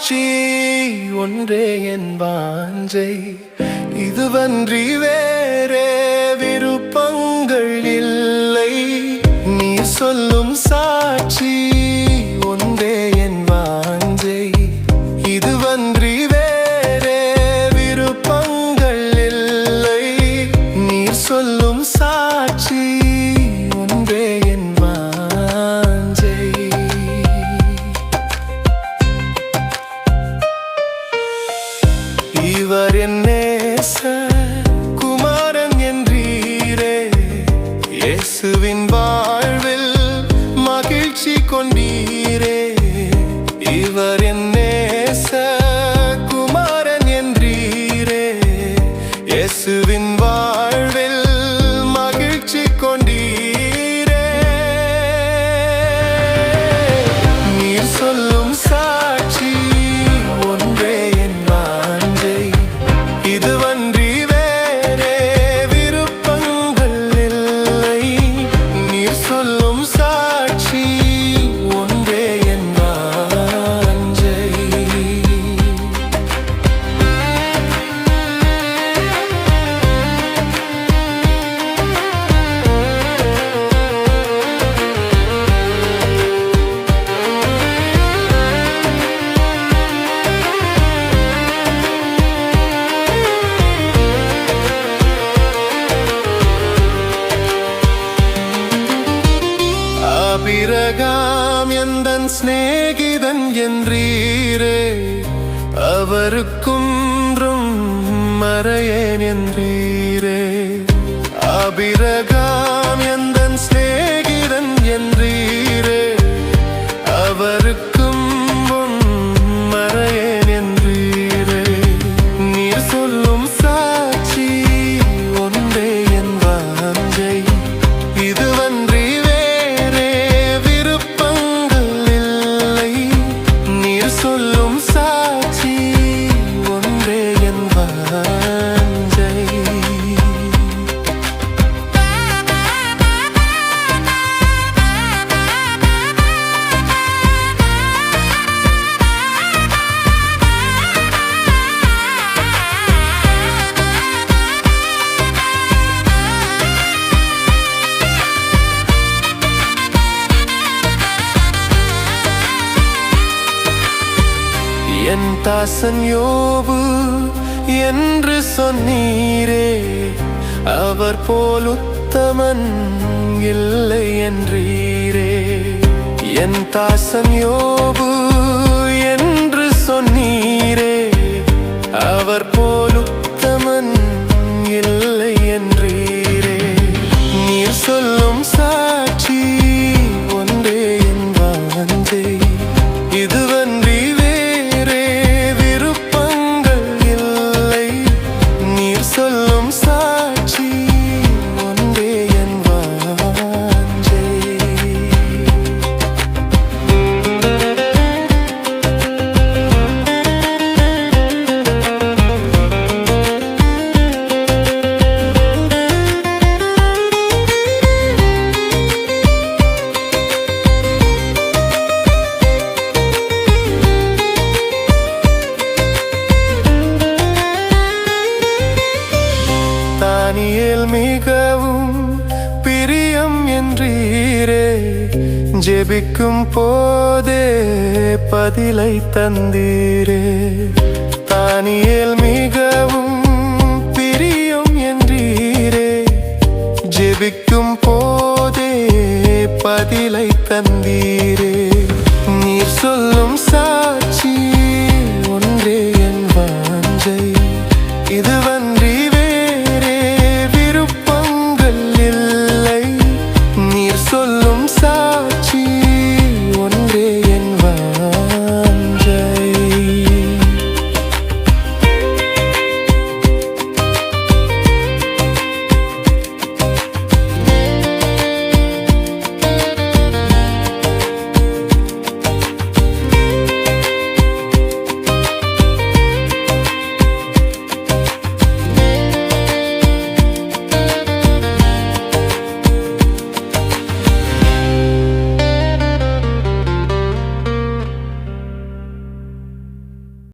சாட்சி ஒன்றே என் வாஞ்சை, இதுவன்றி வேறே விருப்பங்கள் இல்லை. நீ சொல்லும் சாட்சி ஒன்றே என் வாஞ்சை, இதுவன்றி வேறே விருப்பங்கள் இல்லை. நீ சொல்லும் சாட்சி ஒன்றே என் வாஞ்சை. இவர் என் குமாரன் என்றீரே, இயேசுவின் வாழ்வில் மகிழ்ச்சி கொண்டீரே. இவர் என் குமாரன் என்றீரே, இயேசுவின் வாழ்வில் மகிழ்ச்சி கொண்டீரே. நீர் சொல்லும் சாட்சி ஒன்றே என் வாஞ்சை, இதுவன்றி வேறே விருப்பங்கள் இல்லை. நீர் சொல்லும் சாட்சி ஒன்றே என் வாஞ்சை. ஆபிரகாம் எந்தன் சிநேகிதன் என்றீரே, அவருக்குன்றும் மறையேன் என்றீரே. ஆபிரகாம் எந்தன் சிநேகிதன் என்றீரே, அவருக்கும் மறையேன் என்றீரே. நீர் சொல்லும் சாட்சி ஒன்றே என் வாஞ்சை, இதுவன்றி சொல்லும் சாட்சி ஒன்றே என் வாஞ்சை. என் தாசன் யோபு என்று சொன்னீரே, அவர் போல் உத்தமன் இல்லை என்றீரே. என் தாசன் யோபு என்று சொன்னீரே, அவர் போல் உத்தமன் இல்லை என்றீரே. நீர் சொல்லும் சாட்சி ஒன்றே என் வாஞ்சை, இதுவன்றி சொல்லும் சாட்சி ஒன்றே என் வாஞ்சை. தானியேல் மிகவும் பிரியம் என்றீரே, ஜெபிக்கும் போதே பதிலை தந்தீரே. தானியேல் மிகவும் பிரியம் என்றீரே, ஜெபிக்கும் போதே பதிலை தந்தீரே.